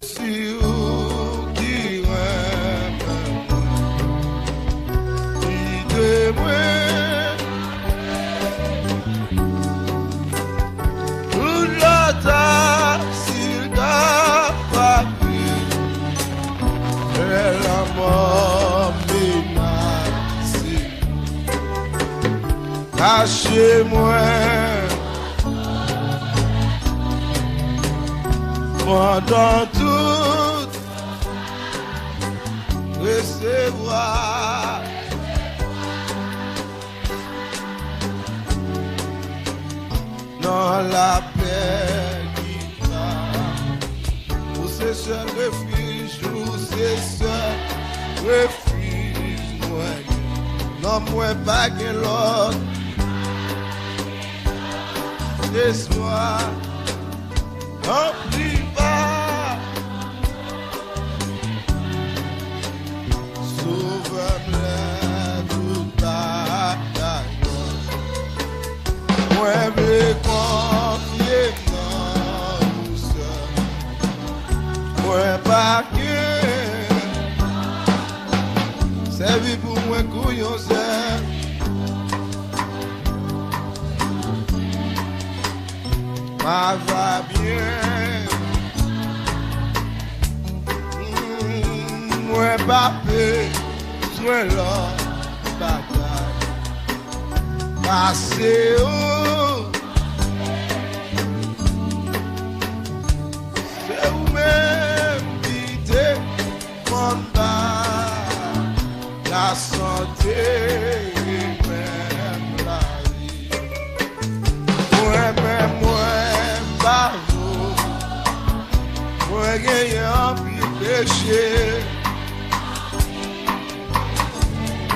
Si vous qui de moi, tout l'autre s'il n'a pas pu, et la mort menacée. Cachez-moi pendant tout recevoir dans la paix qui va. Où c'est seul refuge, où c'est seul refuge, moi. Non, moi, pas que l'autre. Laisse-moi, n'oublie pas. Sauve-moi toute bataille. Moi, me confier dans douceur. Moi, pas que c'est vie pour moi, couillon, c'est. Ma va bien, moi pas besoin la bataille, passez où, c'est vous-même qui demande la santé, même la vie, moi-même. Moi gagné un péché.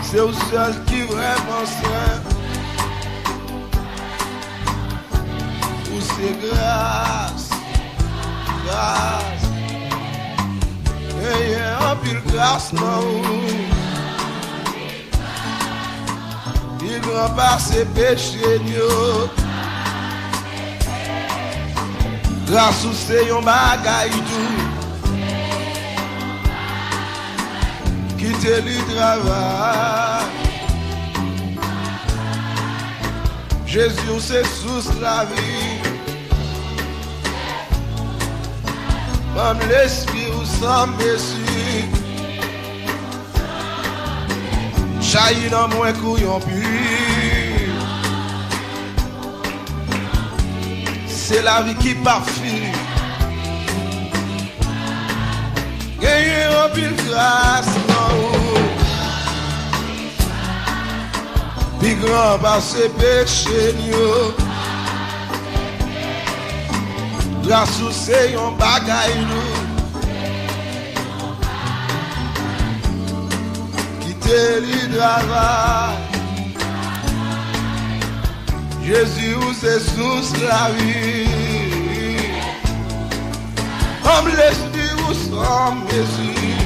C'est le seul qui vraiment sait. Où c'est grâce, grâce. Gagné un pile grâce, non. Il grand par ses péchés, Dieu. Grâce ou c'est yon bagay tout qui te li travail. Jésus c'est sous la vie. Même l'esprit ou sans messie. Chahi dans moins couillon pur. C'est la vie qui parfume. Gagner un pile grâce, non. Puis grand par ses péchés, nous. Grâce ou c'est un bagay, nous. Qui te li travail. Jésus c'est sous la vie. Comme l'esprit ou sans Jésus.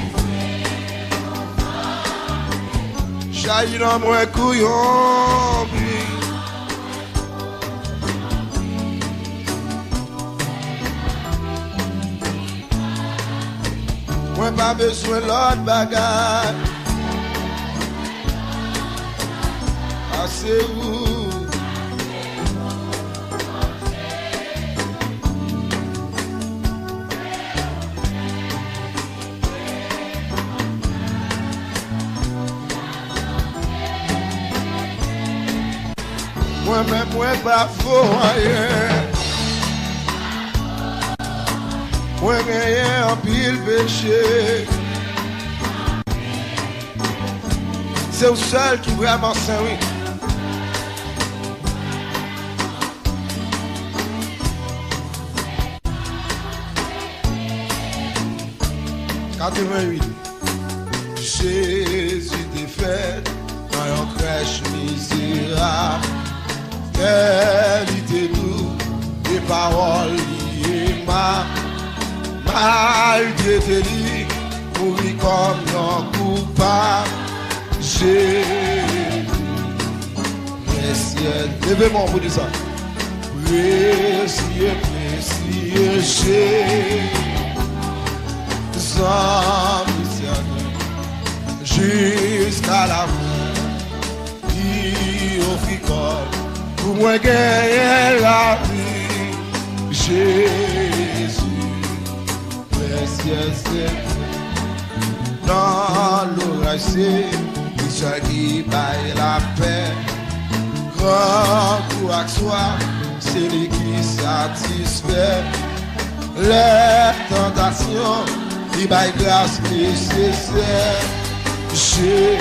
Jaillit dans moi couillon. Moi pas besoin l'autre bagarre. Assez-vous. Moi-même, moi pas faux rien. Moi gagné un pile péché. C'est le seul qui vraiment saint, oui. Jésus défaite dans une crèche misérable. Qualité doux, des paroles liées malgré tes lits, mourir comme un coupable. Jésus, précieux, levez-moi pour dire ça. Précieux, précieux Jésus, sans missionnaire, jusqu'à la fin, il offrit corps pour moi gagner la vie. Jésus, précieux Seigneur, dans l'orage, c'est qui baille la paix. Grand courage soit, c'est lui qui satisfait les tentations, il baille grâce nécessaire. Jésus,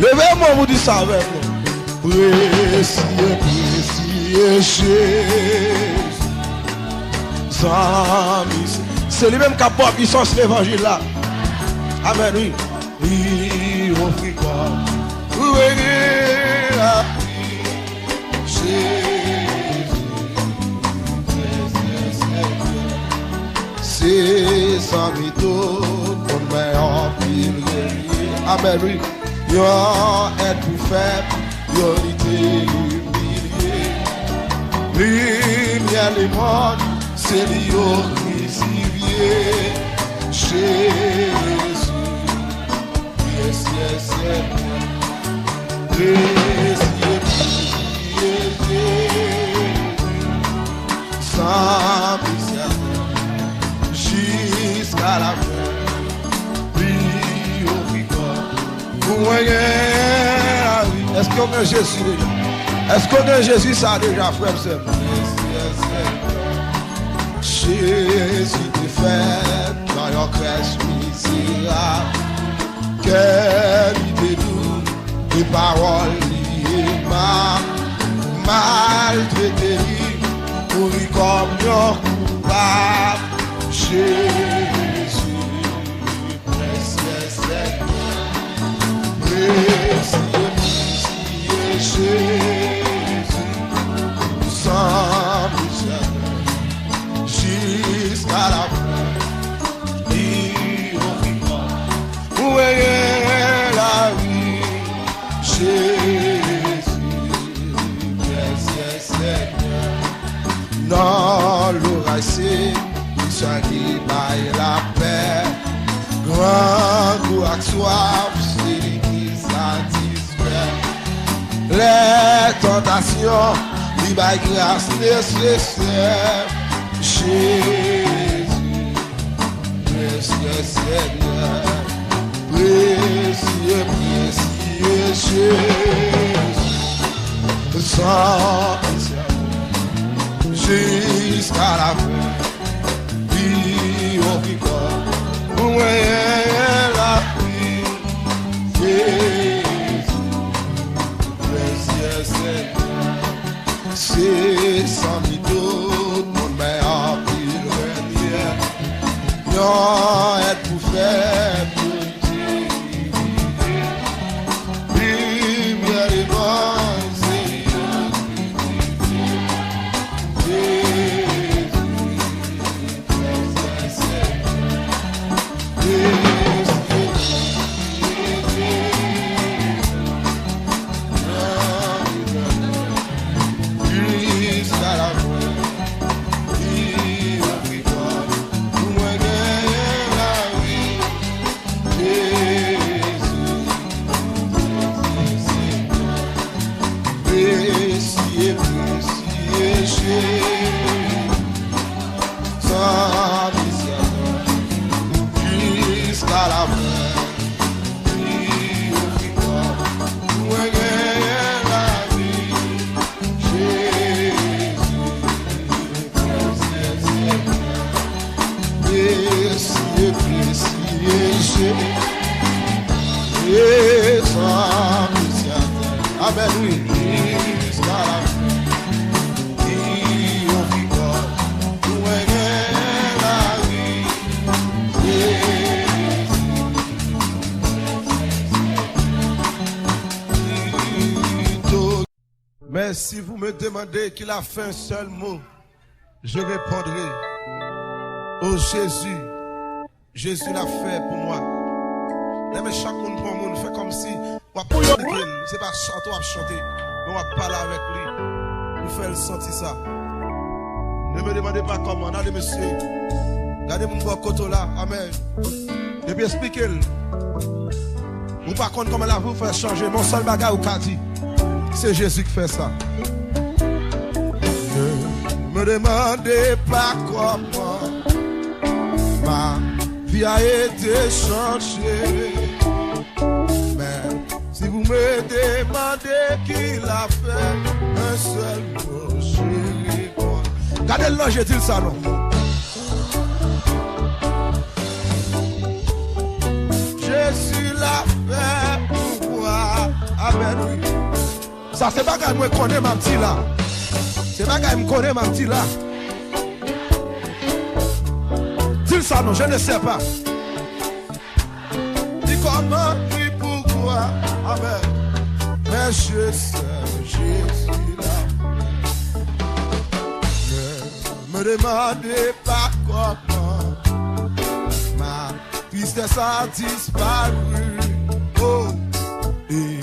levez-moi, vous dites ça avec nous. Précieux, précieux Jésus, sans misère. C'est lui-même qui apporte puissance l'évangile là. Amen, oui. Il offrit quoi? Pour aider la vie. Jésus, c'est sans mytho qu'on met en pile. Amen, oui. Yon est plus faible, yon été humilié. Lumière les mondes, c'est lui au crucifié. Jésus, précieux Seigneur, précieux Jésus, sans misère, jusqu'à la fin, lui au ricard, pour moi la vie. Est-ce qu'on a Jésus déjà? Est-ce qu'on a Jésus ça déjà, frère? Jésus te fait dans your crèche misérable. Quelle idée douce, tes paroles liées maltraité pour y comme non coupable. Jésus, précieux Seigneur, précieux Jésus, sans misère. Jusqu'à la fin, il offrira pour gagner la vie. Jésus, précieux Seigneur, dans l'orage, c'est qui baille la paix. Grand courage soif, c'est lui qui satisfait les tentations, il baille grâce nécessaire. Jésus, précieux Seigneur, précieux, précieux Jésus, sans misère, jusqu'à la fin, il offrit corps pour moi la vie. Jésus, précieux Seigneur, c'est sans mytho. Non, être pour faire lumière les bonnes, jusqu'à la fin. Sans misère, jusqu'à la fin, il offrit quoi pour gagner la vie. Jésus, précieux Seigneur, précieux, précieux Jésus, et sans misère, amen, oui, jusqu'à la fin. Mais si vous me demandez qu'il a fait un seul mot, je répondrai: oh Jésus, Jésus l'a fait pour moi. Mais chaque monde pour moi, fait comme si on va pas c'est pas chanter, on va chanter, mais on va parler avec lui. Nous faire sentir ça. Ne me demandez pas comment, allez monsieur. Regardez mon beau côté là. Amen. Et puis expliquez-le. Ou par contre, comment la vous fait changer. Mon seul bagage ou qu'a dit. C'est Jésus qui fait ça. Ne me demandez pas comment ma vie a été changée. Mais si vous me demandez qui l'a fait, un seul mot, je réponds. Regardez le j'ai dit ça, non? Jésus l'a fait pour moi. Amen, oui. Ça, c'est pas qu'elle me connaît, ma petite là. C'est pas qu'elle me connaît, ma petite là. Dis ça, non, je ne sais pas. Dis comment, dis pourquoi. Amen. Mais je sais, Jésus là. Ne me demandez pas comment ma tristesse a disparu. Oh, et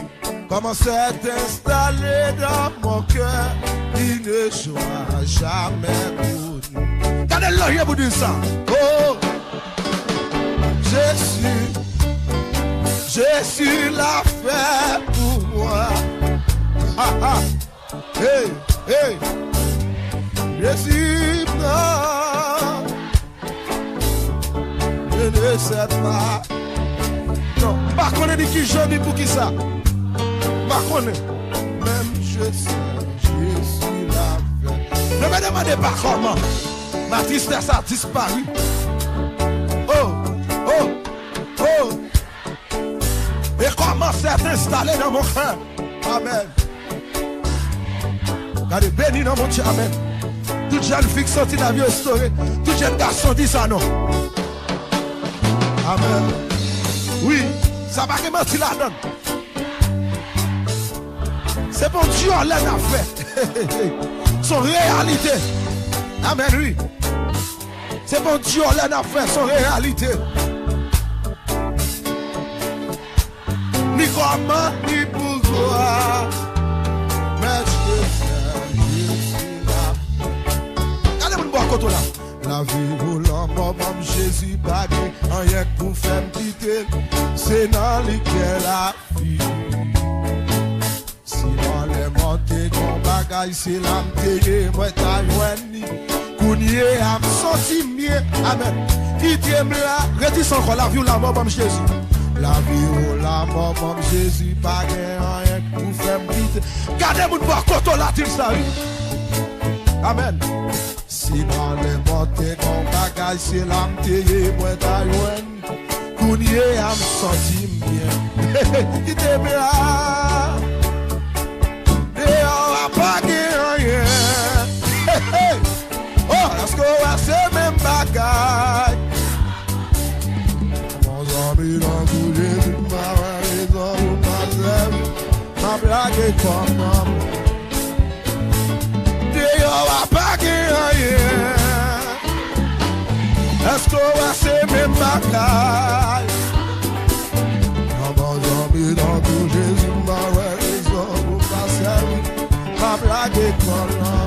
comment s'est installé dans mon cœur, il ne sera jamais pour nous. Regardez-le, je vous dis ça. Oh, Jésus l'a fait pour moi. Ah, ah. Hey, hey. Jésus, non. Je ne sais pas. Non, pas qu'on ait dit qui j'en dis pour qui ça. Pas qu'on ait. Même je sais, Jésus l'a fait. Ne me demandez pas comment. Ma tristesse a disparu. Oh, oh, oh. Et comment s'est installé dans mon cœur. Amen. Regardez, béni dans mon Dieu. Amen. Toute jeune fille sortie de la vie restaurée. Tout jeune garçon dit ça, non. Amen. Oui, ça va mentir la donne. C'est bon Dieu en l'air à fait. Son réalité. Amen, oui. C'est bon Dieu en l'air à fait. Son réalité. Ni comment, ni pourquoi. Mais je suis là. Regardez-moi boire côté là. La vie ou la mort, Jésus bagé, rien que pour faire me quitter, c'est dans lequel la vie. Sinon les montées qu'on bagaille, c'est l'amtérie, moi t'as joigné, kounye à me sentir mieux, amen. Qui t'aime là, redis encore la vie ou la mort, Jésus. La vie ou la mort, Jésus bagé, rien que pour faire me quitter. Gardez-moi de voir côté là, tu ça, amen. Si dans les montées qu'on bagaille, c'est l'amtérie, moi t'as jouen, kounye à me sentir bien. Qui t'aime là, et on va pas rien. Oh, est-ce qu'on va se même bagaille? Mon ami dans tout Jésus, ma raison, ma blague est comme moi. Et on va pas rien. Est-ce qu'on va se même bagaille? Mon ami dans tout Jésus, ma raison, ma blague est comme moi.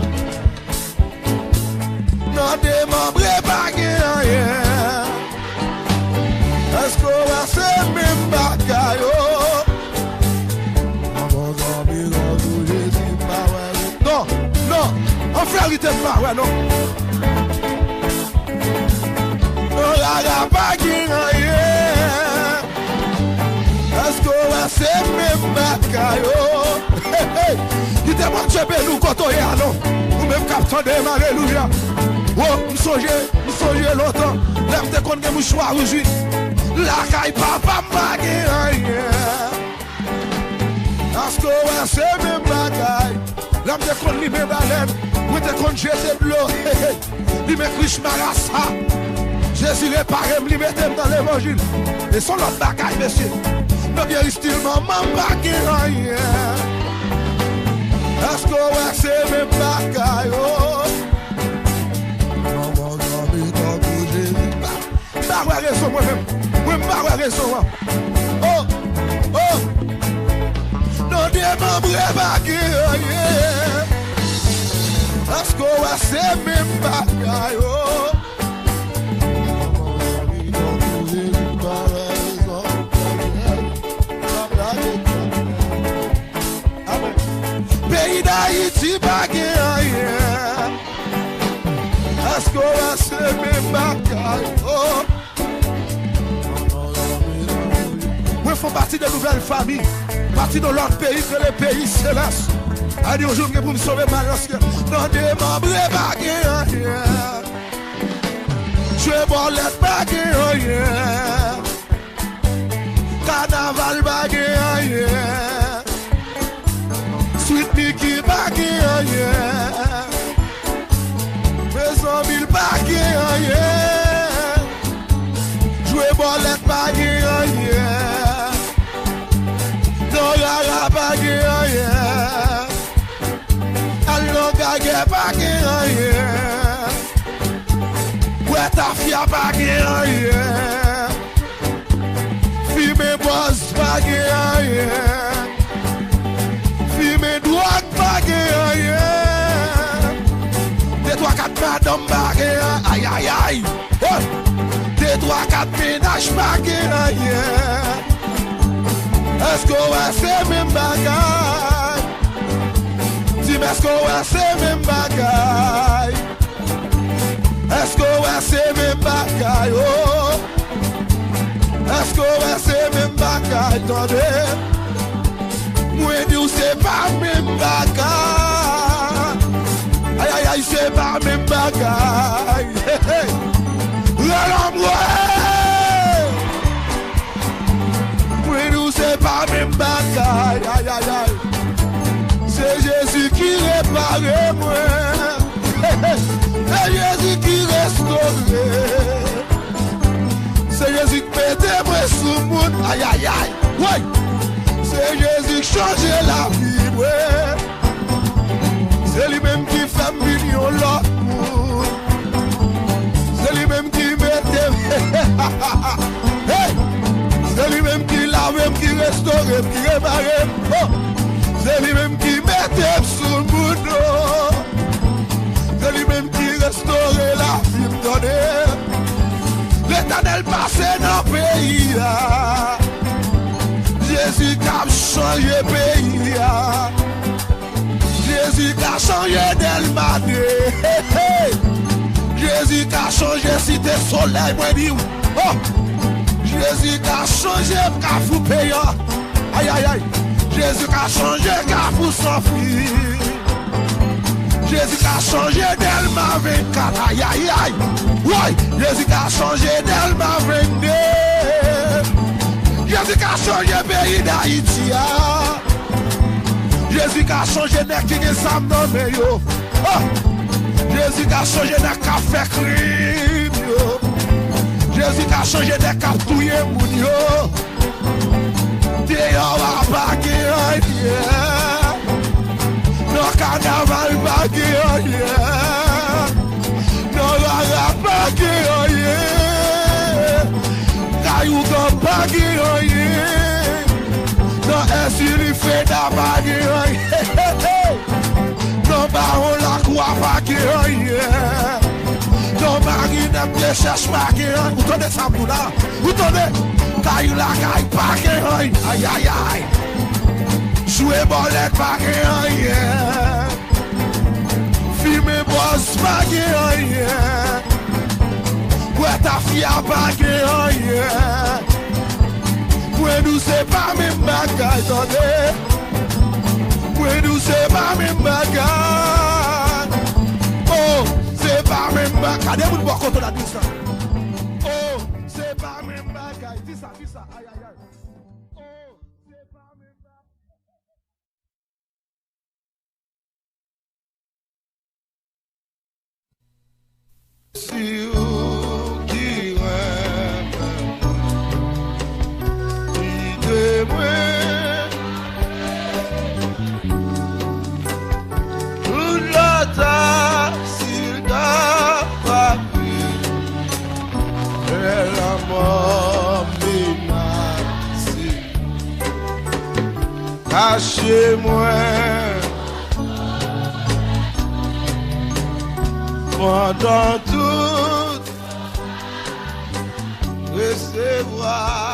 Non démembré pas rien. Est-ce qu'on va se même bagaille? Mon ami dans tout Jésus, ma raison. Non, en frérité pas, ouais, non. On n'a pas rien. Est-ce qu'on va se même bagaille? Il te montre que nous quand on est à non. Ou même capteur de alléluia. Oh, me songe longtemps. Lève tes comptes que mouchoir aujourd'hui. La caille papa m'a rien. Est-ce qu'on va se même bagaille? L'homme de compte li même baleine. Ou te compte jeter de l'eau. Li me criche marassa. Jésus réparé, me li mette dans l'évangile. Et son autre bagaille, monsieur. Ne bien style maman pas rien. Est-ce qu'on va se même bagaille? Maman ami dans tout Jésus. Bah ouais raison moi-même. Oui, bah ouais raison. Oh, oh. Non démembré bagaille. Est-ce qu'on va se même bagaille? rien. Est-ce qu'on va s'aimer bagaille? Oh. Nous faisons partie de nouvelles familles, partie de l'autre pays que le pays céleste. A dit aujourd'hui pour me sauver malheur, non démembré bagaille rien. Je bolette bagaille rien. Carnaval bagaille rien. Sweet Mickey bagaille rien. Maison mille bagaille rien. Jouer bolette bagaille rien. Non y'a bagaille rien. Allons gagner bagaille rien. Ouais ta fille bagaille rien. Fumer boss bagaille rien. Fumer drogue bagaille rien. Des 3-4 madame bagaille aïe aïe aïe. Des 3-4 ménages bagaille rien. Est-ce qu'on va se même bagaille? Dis-moi est-ce qu'on va se même bagaille? Est-ce qu'on va se même bagaille? Oh. Est-ce qu'on va se même bagaille? Attendez. Moi dis c'est pas même bagaille. Aïe aïe aïe c'est pas même bagaille. L'homme c'est pas même bagaille, aïe aïe aïe. C'est Jésus qui répare moi. C'est Jésus qui restaure. C'est Jésus qui met moi sous le monde, aïe aïe aïe. Ouais. C'est Jésus qui change la vie, ouais. C'est lui-même qui fait million l'autre monde. C'est lui-même qui met hey. C'est lui-même qui lave, qui restaure, qui répare. Oh. C'est lui-même qui met sous le monde. C'est lui-même qui restaure la vie. L'Éternel passe dans le pays. Jésus qui a changé le pays. Jésus qui a changé d'Elmané. Jésus qui a changé cité soleil. Oh. Jésus qui a changé Carrefour payant. Aïe aïe aïe. Jésus qui a changé Carrefour sans fil. Jésus qui a changé Delma 24. Aïe aïe aïe. Ouais. Jésus qui a changé Delma 22. Jésus qui a changé pays d'Haïti. Jésus qui a changé Nek qui Sam nommé yo. Jésus qui a changé Nek café crime yo. Jésus qui a changé des captouilles moun yo. Dehors va baguer rien. Non carnaval baguer rien. Non la baguer rien. Caillou comme baguer rien. Non est-ce qu'il fait da baguer rien. Non baron la croix baguer rien. Non, Marie n'aime pas chercher Marie. Vous tenez ça pour là. Vous tenez. Caillou la caille, Marie. Aïe, aïe, aïe. Jouer bolette, Marie. Filmer boss, Marie. Ouais, ta fille a Marie. Ouais, nous c'est pas même bagaille. Attendez. Ouais, nous c'est pas même bagaille. Oh. C'est pas même bagaille. Regardez, vous ne pouvez pas la dire ça. Oh, c'est pas même bagaille. Dis ça, dis ça. Aïe, aïe, aïe. Oh, c'est pas même bagaille. Si vous qui rêve, dites-moi, toute la tasse. La mort menacée. Cachez-moi pendant tout recevoir.